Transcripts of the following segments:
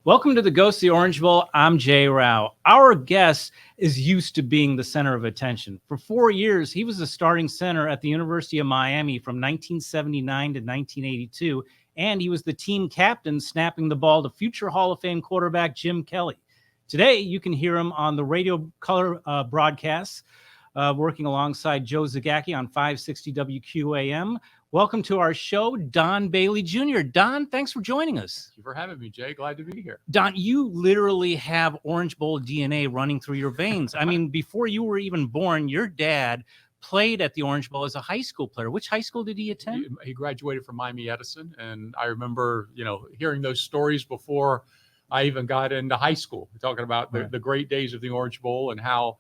Welcome to the Go See Orange Bowl. I'm Jay Rao. Our guest is used to being the center of attention. For 4 years, he was the starting center at the University of Miami from 1979 to 1982, and he was the team captain snapping the ball to future Hall of Fame quarterback Jim Kelly. Today, you can hear him on the radio color broadcasts, working alongside Joe Zagacki on 560 WQAM. Welcome to our show, Don Bailey Jr. Don, thanks for joining us. Thank you for having me, Jay. Glad to be here. Don, you literally have Orange Bowl DNA running through your veins. I mean, before you were even born, your dad played at the Orange Bowl as a high school player. Which high school did he attend? He graduated from Miami Edison, and I remember, hearing those stories before I even got into high school, talking about the great days of the Orange Bowl and how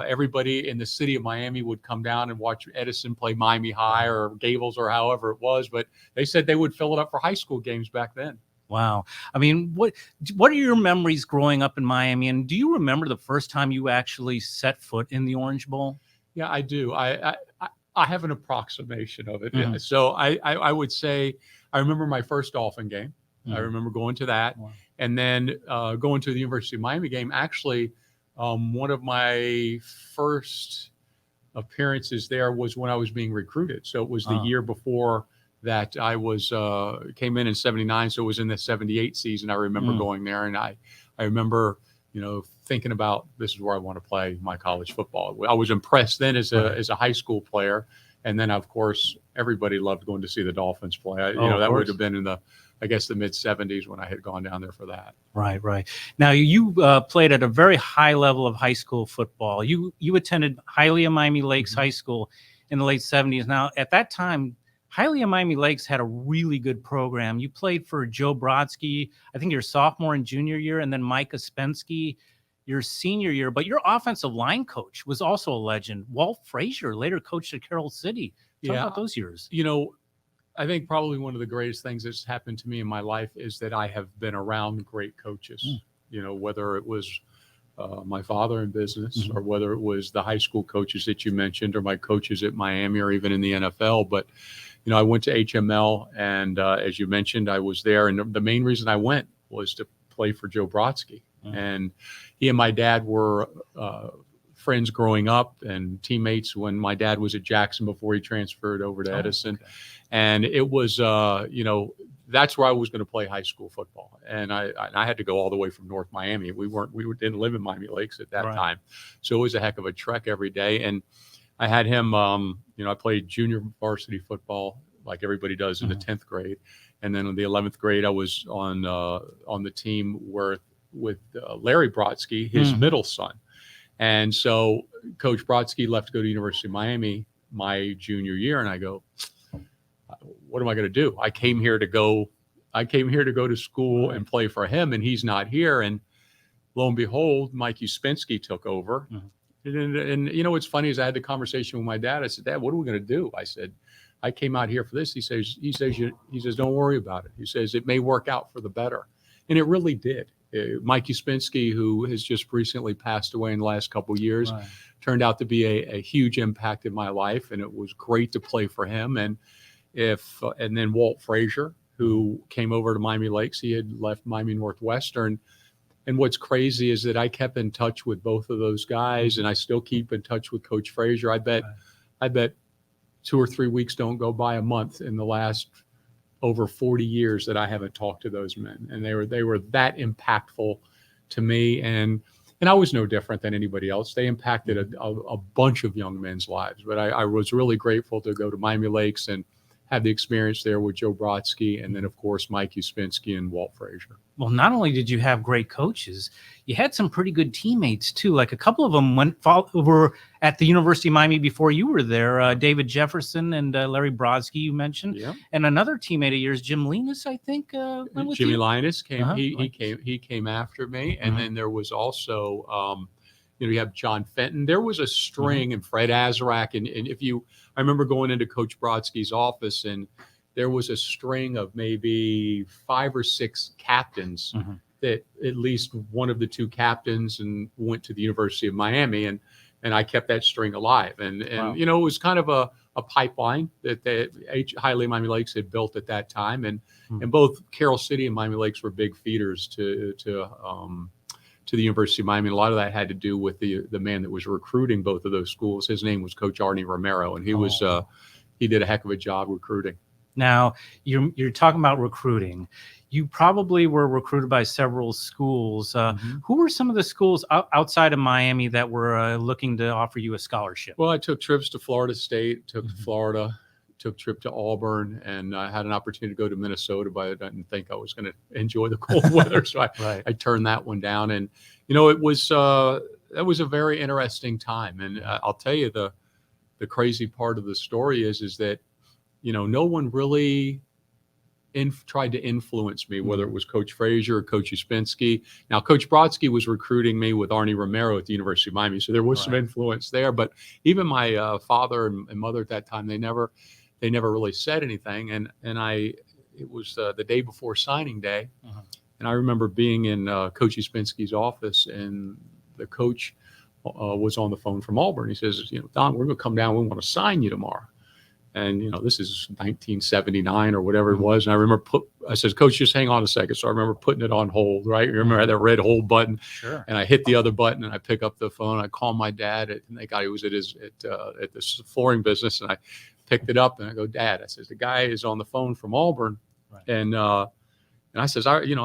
everybody in the city of Miami would come down and watch Edison play Miami High or Gables or however it was. But they said they would fill it up for high school games back then. Wow. I mean, what are your memories growing up in Miami? And do you remember the first time you actually set foot in the Orange Bowl? Yeah, I do. I have an approximation of it. Mm-hmm. So I would say I remember my first Dolphin game. Mm-hmm. I remember going to that. Wow. And then going to the University of Miami game. Actually, one of my first appearances there was when I was being recruited. So it was the year before that I was came in 79. So it was in the 78 season. I remember going there, and I remember, thinking about this is where I want to play my college football. I was impressed then as a high school player. And then, of course, everybody loved going to see the Dolphins play. That would have been in the mid 70s when I had gone down there for that. Right. Now, you played at a very high level of high school football. You attended Hialeah Miami Lakes High School in the late 70s. Now, at that time, Hialeah Miami Lakes had a really good program. You played for Joe Brodsky, I think your sophomore and junior year, and then Mike Ospensky your senior year. But your offensive line coach was also a legend. Walt Frazier later coached at Carroll City. Talk about those years. I think probably one of the greatest things that's happened to me in my life is that I have been around great coaches, whether it was my father in business or whether it was the high school coaches that you mentioned or my coaches at Miami or even in the NFL. But, I went to HML and as you mentioned, I was there. And the main reason I went was to play for Joe Brodsky. And he and my dad were friends growing up and teammates when my dad was at Jackson before he transferred over to Edison. Okay. And it was, that's where I was going to play high school football. And I had to go all the way from North Miami. We didn't live in Miami Lakes at that time. So it was a heck of a trek every day. And I had him, I played junior varsity football like everybody does in the 10th grade. And then in the 11th grade, I was on the team with Larry Brodsky, his middle son. And so Coach Brodsky left to go to University of Miami my junior year. And I go, what am I going to do? I came here to go to school and play for him, and he's not here. And lo and behold, Mike Uspensky took over. And what's funny is I had the conversation with my dad. I said, Dad, what are we going to do? I said, I came out here for this. He says, don't worry about it. He says, it may work out for the better. And it really did. Mike Uspensky, who has just recently passed away in the last couple of years, turned out to be a huge impact in my life. And it was great to play for him. And then Walt Frazier, who came over to Miami Lakes. He had left Miami Northwestern. And what's crazy is that I kept in touch with both of those guys, and I still keep in touch with Coach Frazier. I bet 2 or 3 weeks don't go by a month in the last over 40 years that I haven't talked to those men. And they were that impactful to me. And I was no different than anybody else. They impacted a bunch of young men's lives. But I was really grateful to go to Miami Lakes and have the experience there with Joe Brodsky, and then, of course, Mike Uspensky and Walt Frazier. Well, not only did you have great coaches, you had some pretty good teammates, too. Like a couple of them were at the University of Miami before you were there. David Jefferson and Larry Brodsky, you mentioned. Yeah. And another teammate of yours, Jim Linus, I think, went with Jimmy you. Linus came. He came after me. And then there was also you have John Fenton. There was a string, and Fred Azarak. And I remember going into Coach Brodsky's office, and there was a string of maybe 5 or 6 captains that at least one of the 2 captains and went to the University of Miami. And and I kept that string alive. And Wow. you know, it was kind of a pipeline that Hialeah Miami Lakes had built at that time, and both Carroll City and Miami Lakes were big feeders to the University of Miami. And a lot of that had to do with the man that was recruiting both of those schools. His name was Coach Arnie Romero, and he did a heck of a job recruiting. Now, you're talking about recruiting. You probably were recruited by several schools. Who were some of the schools outside of Miami that were looking to offer you a scholarship? Well, I took trips to Florida State, took to Florida, took a trip to Auburn, and I had an opportunity to go to Minnesota, but I didn't think I was going to enjoy the cold weather, so I turned that one down. And you know, it was that was a very interesting time. And I'll tell you, the crazy part of the story is that, you know, no one really tried to influence me, whether it was Coach Frazier or Coach Uspensky. Now, Coach Brodsky was recruiting me with Arnie Romero at the University of Miami, so there was some influence there. But even my father and mother at that time, they never really said anything. And it was the day before signing day, and I remember being in Coach Uspensky's office, and the coach was on the phone from Auburn. He says, you know, Don, we're going to come down. We want to sign you tomorrow. And, you know, this is 1979 or whatever it was. And I remember I said, Coach, just hang on a second. So I remember putting it on hold, right? You remember I had that red hold button. Sure. And I hit the other button, and I pick up the phone. I call my dad, and the guy who was at this flooring business. And I picked it up, and I go, Dad, I says, the guy is on the phone from Auburn. Right. And I says, he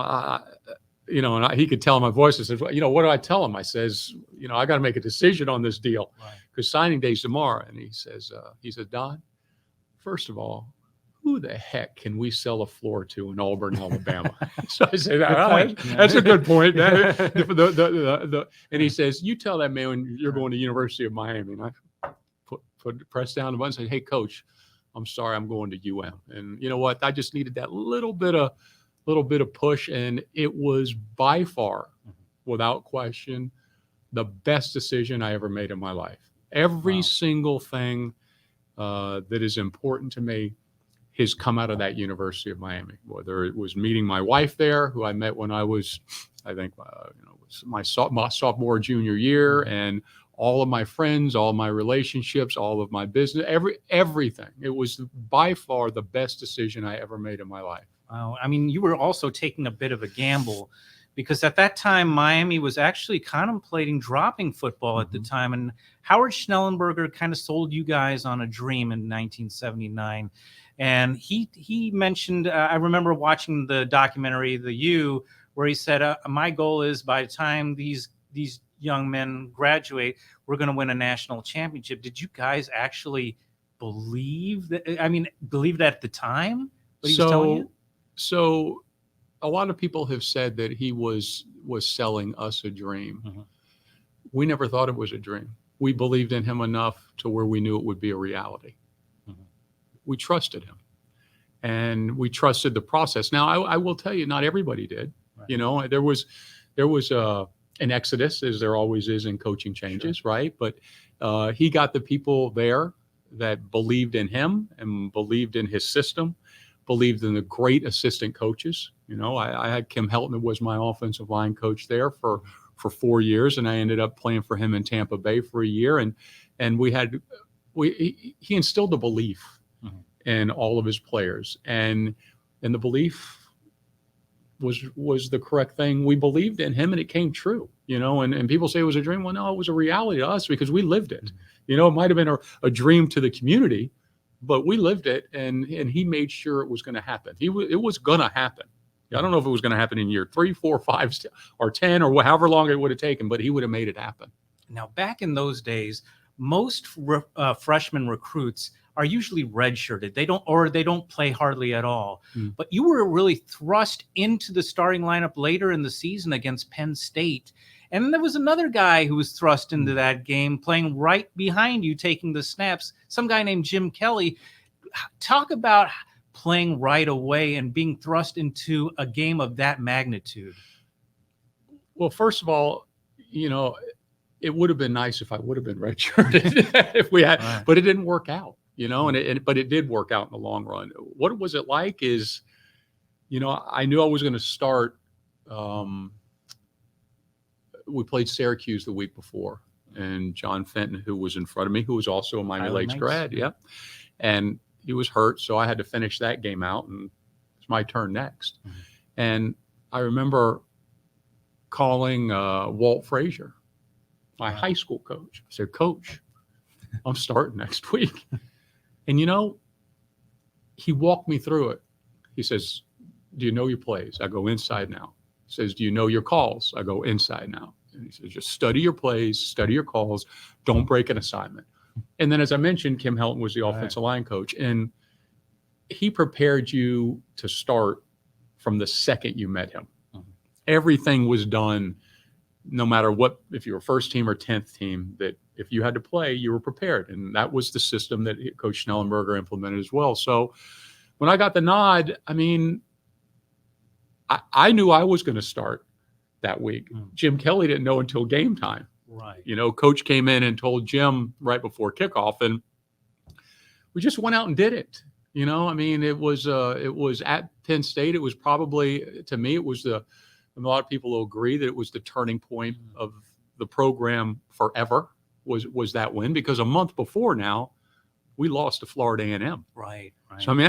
could tell in my voice. I said, well, you know, what do I tell him? I says, you know, I got to make a decision on this deal because signing day's tomorrow. And he says, Don, first of all, who the heck can we sell a floor to in Auburn, Alabama? So I said, that's a good point. And he says, you tell that man when you're going to University of Miami. And I press down the button and say, hey, Coach, I'm sorry, I'm going to UM. And you know what? I just needed that little bit of push, and it was by far, without question, the best decision I ever made in my life. Every single thing that is important to me has come out of that University of Miami, whether it was meeting my wife there, who I met when I was, I think, was my sophomore, junior year, and all of my friends, all of my relationships, all of my business, everything. It was by far the best decision I ever made in my life. Wow. I mean, you were also taking a bit of a gamble because at that time, Miami was actually contemplating dropping football at the time. And Howard Schnellenberger kind of sold you guys on a dream in 1979. And he mentioned, I remember watching the documentary, The U, where he said, my goal is by the time these young men graduate, we're going to win a national championship. Did you guys actually believe that? I mean, believe that at the time? What he was telling you? So a lot of people have said that he was selling us a dream. We never thought it was a dream. We believed in him enough to where we knew it would be a reality. We trusted him, and we trusted the process. Now, I will tell you, not everybody did. Right. You know, there was an exodus, as there always is in coaching changes, right? But he got the people there that believed in him and believed in his system, believed in the great assistant coaches. You know, I had Kim Helton, who was my offensive line coach there for 4 years, and I ended up playing for him in Tampa Bay for a year. And he instilled a belief in all of his players, and the belief was the correct thing. We believed in him, and it came true. You know, and people say it was a dream. Well, no, it was a reality to us because we lived it. You know, it might have been a dream to the community, but we lived it, and he made sure it was going to happen. It was going to happen. I don't know if it was going to happen in year 3, 4, 5, or 10, or however long it would have taken, but he would have made it happen. Now, back in those days, most freshman recruits are usually redshirted. They don't play hardly at all. But you were really thrust into the starting lineup later in the season against Penn State. And there was another guy who was thrust into that game, playing right behind you, taking the snaps, some guy named Jim Kelly. Talk about playing right away and being thrust into a game of that magnitude. Well, first of all, you know, it would have been nice if I would have been redshirted if we had, but it didn't work out, you know, but it did work out in the long run. What was it like is, you know, I knew I was going to start. We played Syracuse the week before, and John Fenton, who was in front of me, who was also a Miami Island Lakes Knights. grad. Yep. And he was hurt, so I had to finish that game out, and it's my turn next. Mhm. And I remember calling Walt Frazier, my Wow. high school coach. I said, "Coach, I'm starting next week." And he walked me through it. He says, "Do you know your plays?" I go, "Inside now." He says, "Do you know your calls?" I go, "Inside now." And he says, "Just study your plays, study your calls, don't break an assignment." And then, as I mentioned, Kim Helton was the Right. offensive line coach, and he prepared you to start from the second you met him. Mhm. Everything was done, no matter what, if you were first team or 10th team, that if you had to play, you were prepared. And that was the system that Coach Schnellenberger implemented as well. So when I got the nod, I mean, I knew I was going to start that week. Mm. Jim Kelly didn't know until game time. Right. Coach came in and told Jim right before kickoff, and we just went out and did it. I mean, it was at Penn State. It was probably, to me, it was a lot of people will agree that it was the turning point of the program forever, was that win, because a month before now, we lost to Florida A&M. Right. So I mean,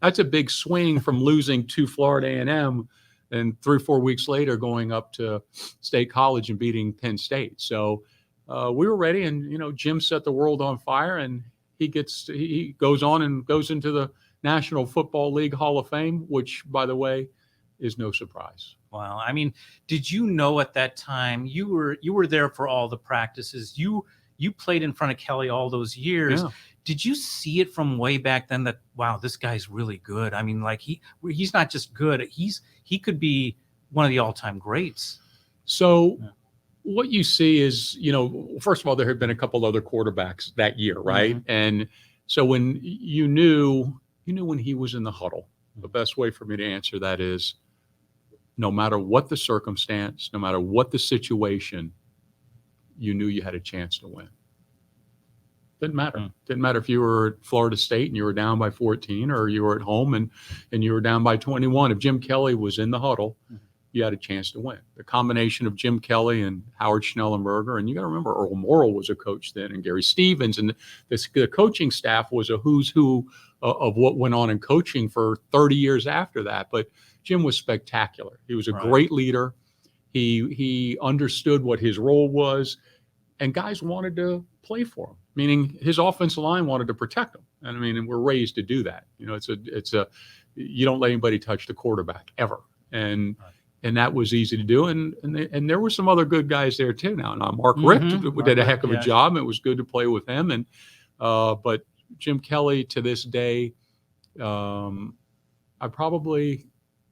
that's a big swing from losing to Florida A&M, and 3 or 4 weeks later going up to State College and beating Penn State. So we were ready, and Jim set the world on fire, and he goes on and goes into the National Football League Hall of Fame, which, by the way, is no surprise. Wow. I mean, did you know at that time you were there for all the practices? You played in front of Kelly all those years. Yeah. Did you see it from way back then that, wow, this guy's really good? I mean, like he's not just good. He could be one of the all-time greats. So Yeah. What you see is, first of all, there had been a couple other quarterbacks that year, right? Mhm. And so when you knew when he was in the huddle, the best way for me to answer that is, no matter what the circumstance, no matter what the situation, you knew you had a chance to win. Didn't matter. Mm. Didn't matter if you were at Florida State and you were down by 14, or you were at home and you were down by 21. If Jim Kelly was in the huddle, you had a chance to win. The combination of Jim Kelly and Howard Schnellenberger, and you got to remember Earl Morrill was a coach then, and Gary Stevens, and the coaching staff was a who's who of what went on in coaching for 30 years after that. But Jim was spectacular. He was a Right. great leader. He understood what his role was, and guys wanted to play for him, meaning his offensive line wanted to protect him. And I mean, and we're raised to do that. You don't let anybody touch the quarterback ever. And Right. and that was easy to do. And there were some other good guys there too. Now Mark Richt did a heck of a job. It was good to play with him. And but Jim Kelly, to this day, I probably,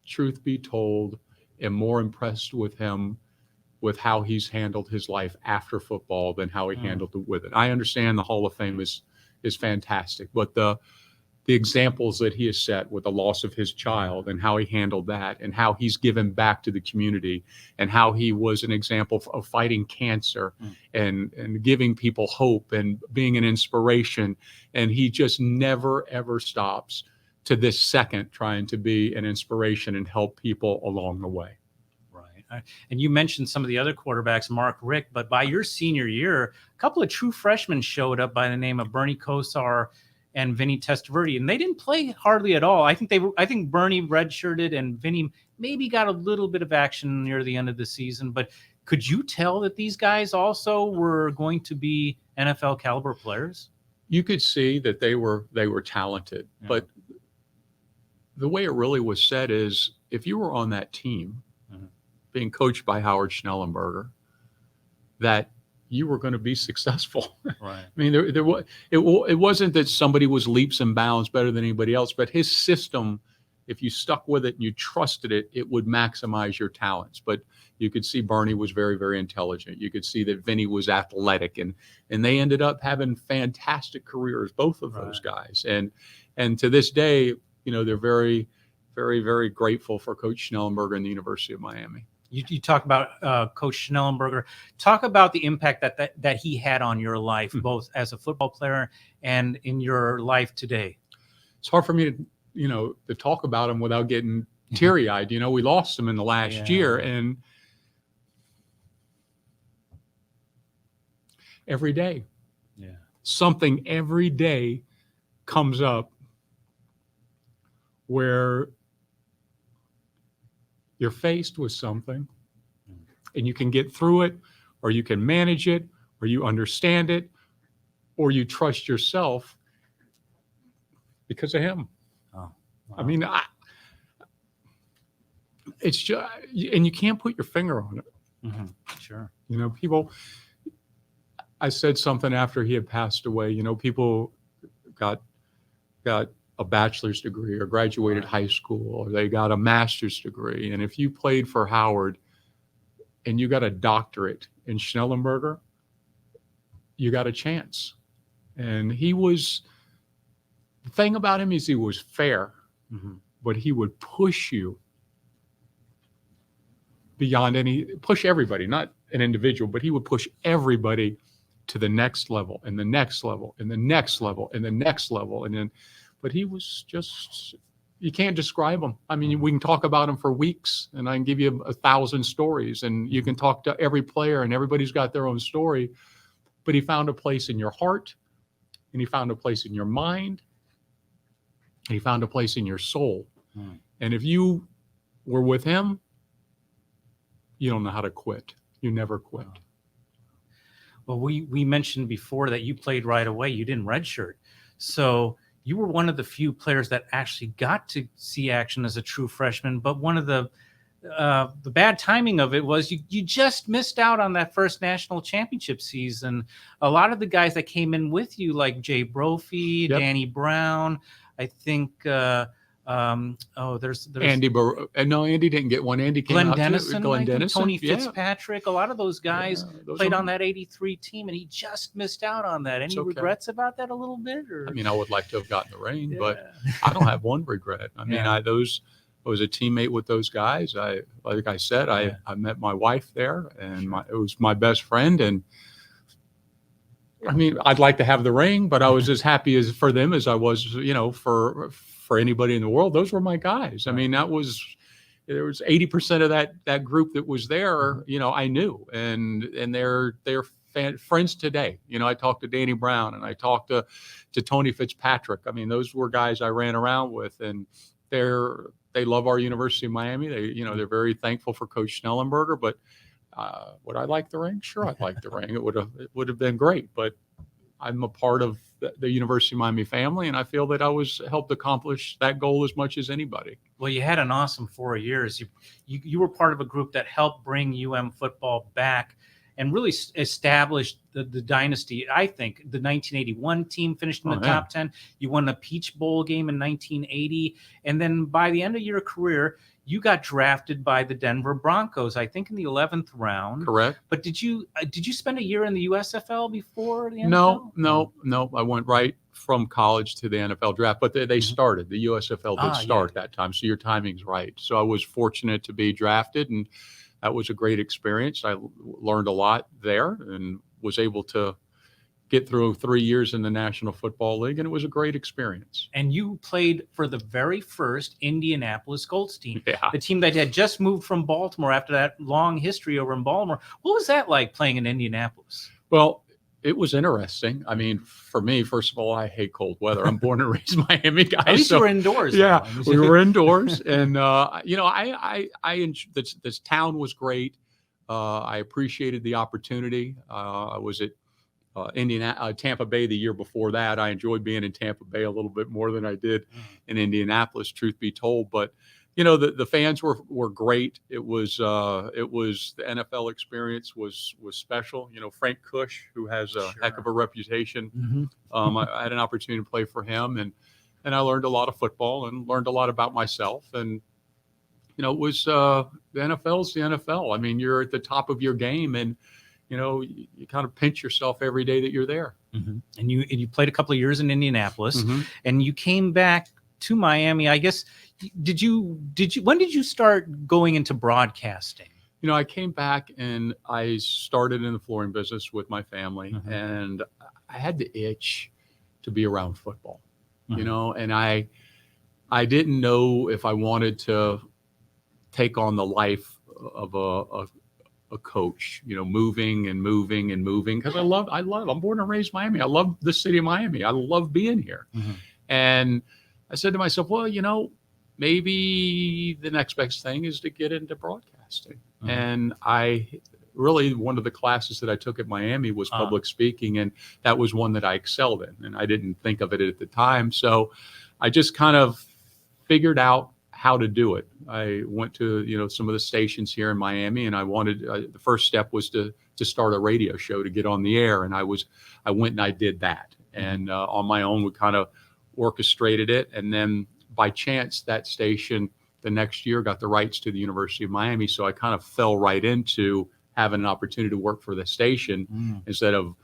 truth be told, am more impressed with him with how he's handled his life after football than how he handled it with it. I understand the Hall of Fame is fantastic, but the examples that he has set with the loss of his child and how he handled that, and how he's given back to the community, and how he was an example of fighting cancer and giving people hope and being an inspiration. And he just never, ever stops to this second trying to be an inspiration and help people along the way. Right. And you mentioned some of the other quarterbacks, Mark Richt, but by your senior year, a couple of true freshmen showed up by the name of Bernie Kosar and Vinny Testaverde, and they didn't play hardly at all. I think Bernie redshirted, and Vinny maybe got a little bit of action near the end of the season. But could you tell that these guys also were going to be NFL caliber players? You could see that they were talented, but the way it really was said is, if you were on that team, being coached by Howard Schnellenberger, that you were going to be successful. Right. I mean, it wasn't that somebody was leaps and bounds better than anybody else, but his system, if you stuck with it and you trusted it, it would maximize your talents. But you could see Bernie was very, very intelligent. You could see that Vinny was athletic, and they ended up having fantastic careers, both of those guys. And to this day, they're very, very, very grateful for Coach Schnellenberger and the University of Miami. You talk about Coach Schnellenberger. Talk about the impact that he had on your life, both as a football player and in your life today. It's hard for me to talk about him without getting teary-eyed. We lost him in the last year, and every day. Yeah. Something every day comes up where you're faced with something and you can get through it, or you can manage it, or you understand it, or you trust yourself because of him. Oh, wow. I mean, it's just, and you can't put your finger on it. Mm-hmm. Sure. You know, people, I said something after he had passed away, you know, people got a bachelor's degree or graduated Right. high school, or they got a master's degree. And if you played for Howard and you got a doctorate in Schnellenberger, you got a chance. And the thing about him is he was fair, Mm-hmm. but he would push you beyond push everybody, not an individual, but he would push everybody to the next level and the next level and the next level and the next level. But he was just, you can't describe him. I mean, we can talk about him for weeks and I can give you 1,000 stories and you can talk to every player and everybody's got their own story, but he found a place in your heart and he found a place in your mind and he found a place in your soul. And if you were with him, you don't know how to quit. You never quit. Well, we mentioned before that you played right away. You didn't redshirt. So you were one of the few players that actually got to see action as a true freshman. But one of the bad timing of it was you just missed out on that first national championship season. A lot of the guys that came in with you, like Jay Brophy, Yep. Danny Brown, I think there's Andy, no, Andy didn't get one. Andy came Glenn out Dennison, Glenn Dennison, Tony Fitzpatrick. A lot of those guys played on that 83 team, and he just missed out on that. Any regrets about that a little bit? Or? I mean, I would like to have gotten the ring, but I don't have one regret. I mean, I was a teammate with those guys. Like I said, I met my wife there, and it was my best friend. And I mean, I'd like to have the ring, but I was as happy for them as I was, you know, for anybody in the world. Those were my guys. I mean, there was 80% of that group that was there, you know, I knew, and they're friends today. You know, I talked to Danny Brown and I talked to Tony Fitzpatrick. I mean, those were guys I ran around with, and they love our University of Miami. They're very thankful for Coach Schnellenberger, but would I like the ring? Sure, I'd like the ring. It would have been great, but I'm a part of the University of Miami family, and I feel that I helped accomplish that goal as much as anybody. Well, you had an awesome 4 years. You were part of a group that helped bring football back and really established the dynasty. I think the 1981 team finished in the top 10. You won the Peach Bowl game in 1980, and then by the end of your career, you got drafted by the Denver Broncos, I think in the 11th round. Correct. But did you spend a year in the USFL before the NFL? No. I went right from college to the NFL draft, but they started. The USFL did start that time, so your timing's right. So I was fortunate to be drafted, and that was a great experience. I learned a lot there and was able to get through 3 years in the National Football League, and it was a great experience. And you played for the very first Indianapolis Colts team, the team that had just moved from Baltimore after that long history over in Baltimore. What was that like playing in Indianapolis? Well, it was interesting. I mean, for me, first of all, I hate cold weather. I'm born and raised Miami guy. At least you were indoors. Yeah, we were indoors, and you know, I this town was great. I appreciated the opportunity. I was at Tampa Bay the year before that. I enjoyed being in Tampa Bay a little bit more than I did in Indianapolis, truth be told. But you know, the fans were great. It was the NFL experience was special. You know, Frank Kush, who has a heck of a reputation. I had an opportunity to play for him, and I learned a lot of football and learned a lot about myself. And you know, it was the NFL's the NFL. I mean, you're at the top of your game, and you know, you kind of pinch yourself every day that you're there. And you played a couple of years in Indianapolis, and you came back to Miami. I guess when did you start going into broadcasting? You know, I came back and I started in the flooring business with my family, and I had the itch to be around football. You know, and I didn't know if I wanted to take on the life of a coach, moving and moving and moving, because I'm born and raised Miami. I love the city of Miami. I love being here. Mm-hmm. And I said to myself, well, maybe the next best thing is to get into broadcasting. Mm-hmm. And one of the classes that I took at Miami was public speaking, and that was one that I excelled in, and I didn't think of it at the time. So I just kind of figured out how to do it. I went to, some of the stations here in Miami, and the first step was to start a radio show to get on the air. And I went and I did that. And on my own, we kind of orchestrated it. And then by chance, that station the next year got the rights to the University of Miami. So I kind of fell right into having an opportunity to work for the station instead of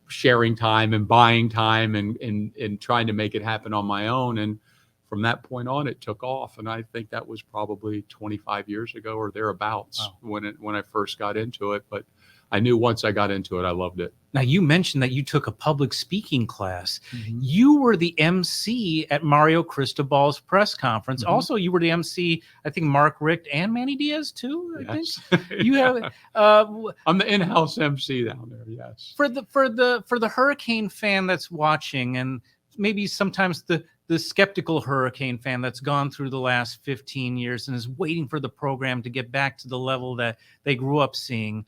sharing time and buying time and trying to make it happen on my own. And from that point on, it took off. And I think that was probably 25 years ago or thereabouts. Wow. when I first got into it. But I knew once I got into it, I loved it. Now, you mentioned that you took a public speaking class. Mm-hmm. You were the MC at Mario Cristobal's press conference. Mm-hmm. Also, you were the MC, I think, Mark Richt and Manny Diaz, too. I Yes. think you have. I'm the in-house MC down there. Yes. For the Hurricane fan that's watching, and maybe sometimes the skeptical Hurricane fan that's gone through the last 15 years and is waiting for the program to get back to the level that they grew up seeing.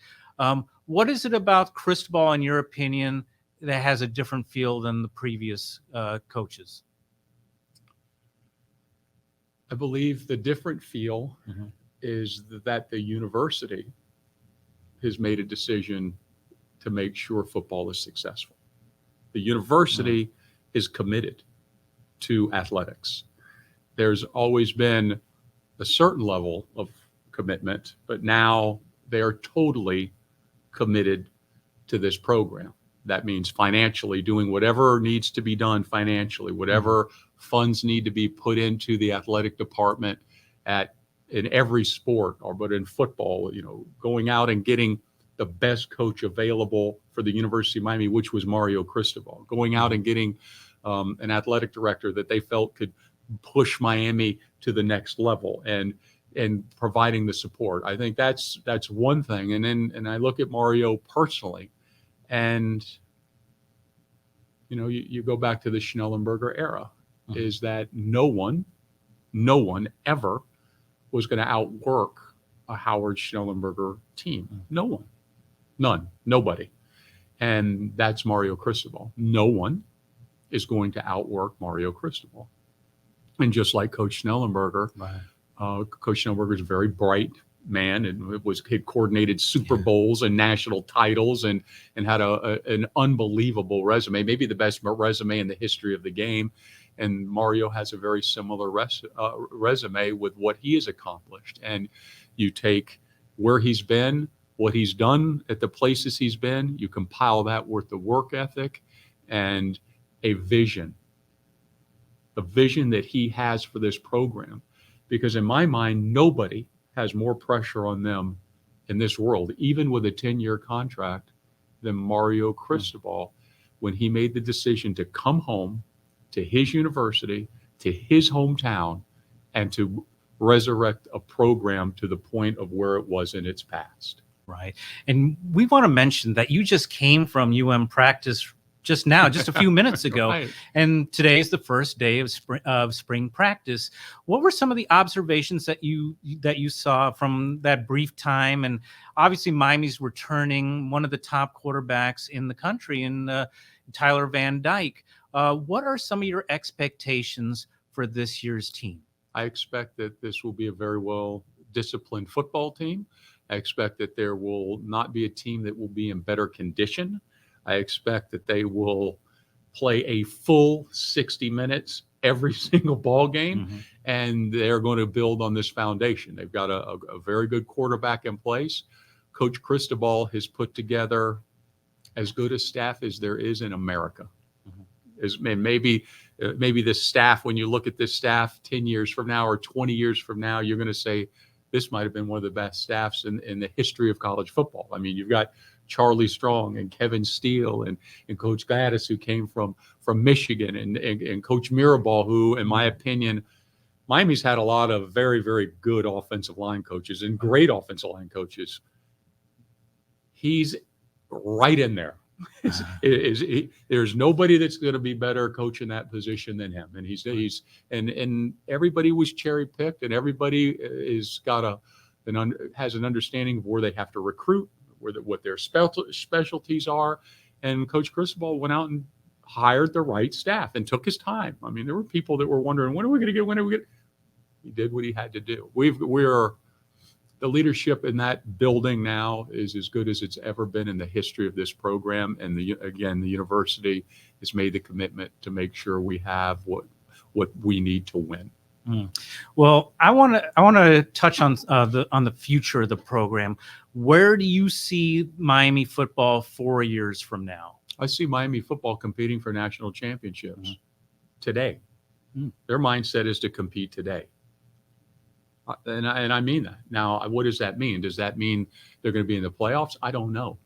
What is it about Cristobal, in your opinion, that has a different feel than the previous coaches? I believe the different feel is that the university has made a decision to make sure football is successful. The university is committed to athletics. There's always been a certain level of commitment, but now they are totally committed to this program. That means financially doing whatever needs to be done financially, whatever funds need to be put into the athletic department in every sport, but in football, going out and getting the best coach available for the University of Miami, which was Mario Cristobal, going out and getting an athletic director that they felt could push Miami to the next level and providing the support. I think that's one thing. And I look at Mario personally, and you go back to the Schnellenberger era, is that no one ever was going to outwork a Howard Schnellenberger team. No one, none, nobody. And that's Mario Cristobal. No one is going to outwork Mario Cristobal. And just like Coach Schnellenberger, Coach Schnellenberger is a very bright man and had coordinated Super Bowls and national titles and had an unbelievable resume, maybe the best resume in the history of the game. And Mario has a very similar resume with what he has accomplished. And you take where he's been, what he's done at the places he's been, you compile that with the work ethic and a vision that he has for this program. Because in my mind, nobody has more pressure on them in this world, even with a 10-year contract, than Mario Cristobal when he made the decision to come home to his university, to his hometown, and to resurrect a program to the point of where it was in its past. Right. And we want to mention that you just came from practice just a few minutes ago. Right. And today is the first day of spring practice. What were some of the observations that you saw from that brief time? And obviously Miami's returning one of the top quarterbacks in the country in Tyler Van Dyke. What are some of your expectations for this year's team? I expect that this will be a very well disciplined football team. I expect that there will not be a team that will be in better condition. I expect that they will play a full 60 minutes every single ball game, and they're going to build on this foundation. They've got a very good quarterback in place. Coach Cristobal has put together as good a staff as there is in America. And maybe this staff, when you look at this staff 10 years from now or 20 years from now, you're going to say, this might have been one of the best staffs in the history of college football. I mean, you've got Charlie Strong and Kevin Steele and Coach Gaddis, who came from Michigan, and Coach Mirabal, who, in my opinion, Miami's had a lot of very, very good offensive line coaches and great offensive line coaches. he's right in there. There's nobody that's going to be better coaching that position than him, and and everybody was cherry picked, and everybody is got has an understanding of where they have to recruit, what their specialties are, and Coach Cristobal went out and hired the right staff and took his time. I mean, there were people that were wondering, when are we going to get? When are we going? He did what he had to do. We're the leadership in that building now is as good as it's ever been in the history of this program. And the university has made the commitment to make sure we have what we need to win. Well, I want to touch on the future of the program. Where do you see Miami football 4 years from now? I see Miami football competing for national championships today. Their mindset is to compete today. And I mean that. Now, what does that mean? Does that mean they're going to be in the playoffs? I don't know.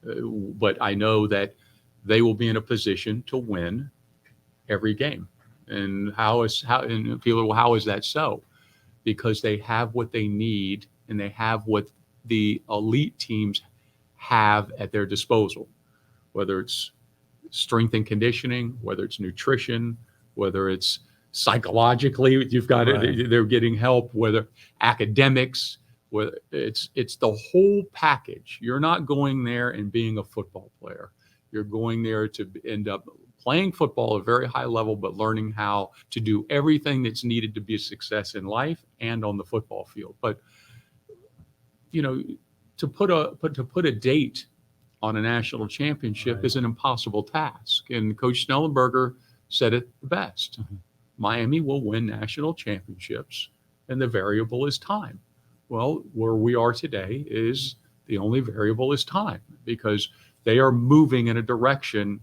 But I know that they will be in a position to win every game. And how is that so? Because they have what they need, and they have what the elite teams have at their disposal, whether it's strength and conditioning, whether it's nutrition, whether it's psychologically, you've got it. They're getting help. Whether academics, whether it's the whole package. You're not going there and being a football player. You're going there to end up playing football at a very high level, but learning how to do everything that's needed to be a success in life and on the football field. But to put a date on a national championship is an impossible task. And Coach Snellenberger said it the best. Miami will win national championships, and the variable is time. Well, where we are today is the only variable is time, because they are moving in a direction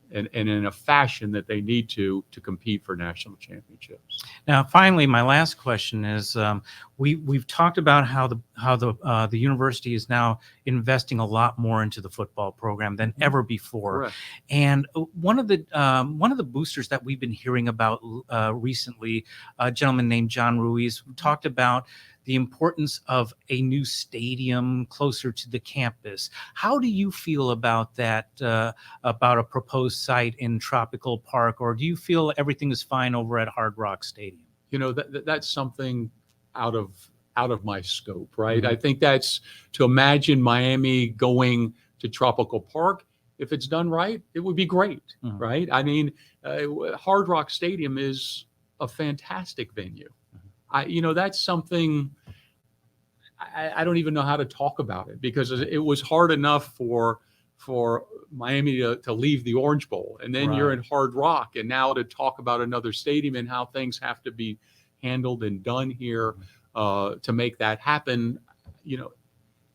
and in a fashion that they need to compete for national championships. Now, finally, my last question is: we've talked about how the university is now investing a lot more into the football program than ever before. Correct. And one of the boosters that we've been hearing about recently, a gentleman named John Ruiz, talked about the importance of a new stadium closer to the campus. How do you feel about that, about a proposed site in Tropical Park, or do you feel everything is fine over at Hard Rock Stadium? That's something out of my scope, right? I think that's to imagine Miami going to Tropical Park. If it's done right, it would be great, right? I mean, Hard Rock Stadium is a fantastic venue. That's something I don't even know how to talk about it, because it was hard enough for Miami to leave the Orange Bowl, and then you're in Hard Rock, and now to talk about another stadium and how things have to be handled and done here to make that happen.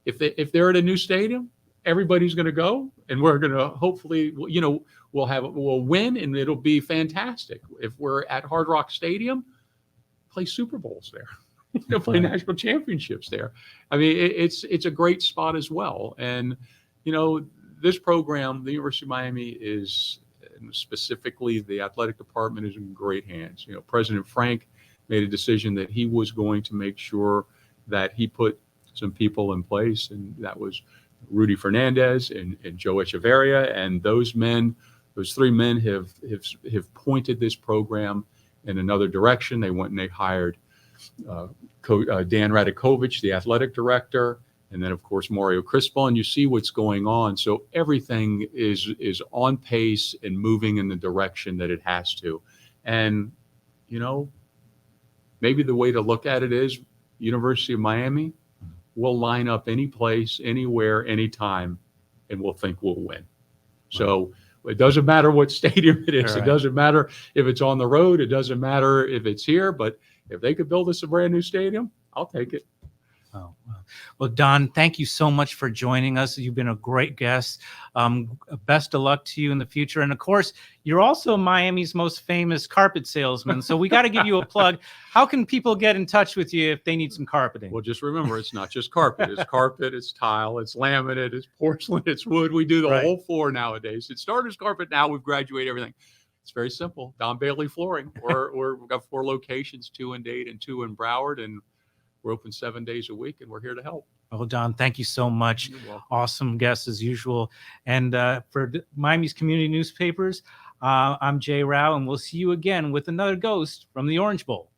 If they're at a new stadium, everybody's going to go, and we're going to hopefully, we'll win, and it'll be fantastic. If we're at Hard Rock Stadium, play Super Bowls there, play national championships there. I mean, it's a great spot as well. And, this program, the University of Miami, is, specifically the athletic department, is in great hands. President Frank made a decision that he was going to make sure that he put some people in place, and that was Rudy Fernandez and Joe Echeverria. And those three men have pointed this program in another direction. They went and they hired Dan Radakovich, the athletic director, and then, of course, Mario Cristobal, and you see what's going on. So everything is on pace and moving in the direction that it has to. And, maybe the way to look at it is University of Miami will line up any place, anywhere, anytime, and we'll think we'll win. So it doesn't matter what stadium it is. It doesn't matter if it's on the road. It doesn't matter if it's here. But if they could build us a brand new stadium, I'll take it. Oh, well, Don, thank you so much for joining us. You've been a great guest. Best of luck to you in the future. And of course, you're also Miami's most famous carpet salesman. So we got to give you a plug. How can people get in touch with you if they need some carpeting? Well, just remember, it's not just carpet. It's carpet, it's tile, it's laminate, it's porcelain, it's wood. We do the whole floor nowadays. It started as carpet. Now we've graduated everything. It's very simple. Don Bailey Flooring. We've got 4 locations, 2 in Dade and 2 in Broward, and we're open 7 days a week, and we're here to help. Well, Don, thank you so much. You're welcome. Awesome guest as usual. And for Miami's community newspapers, I'm Jay Rao, and we'll see you again with another ghost from the Orange Bowl.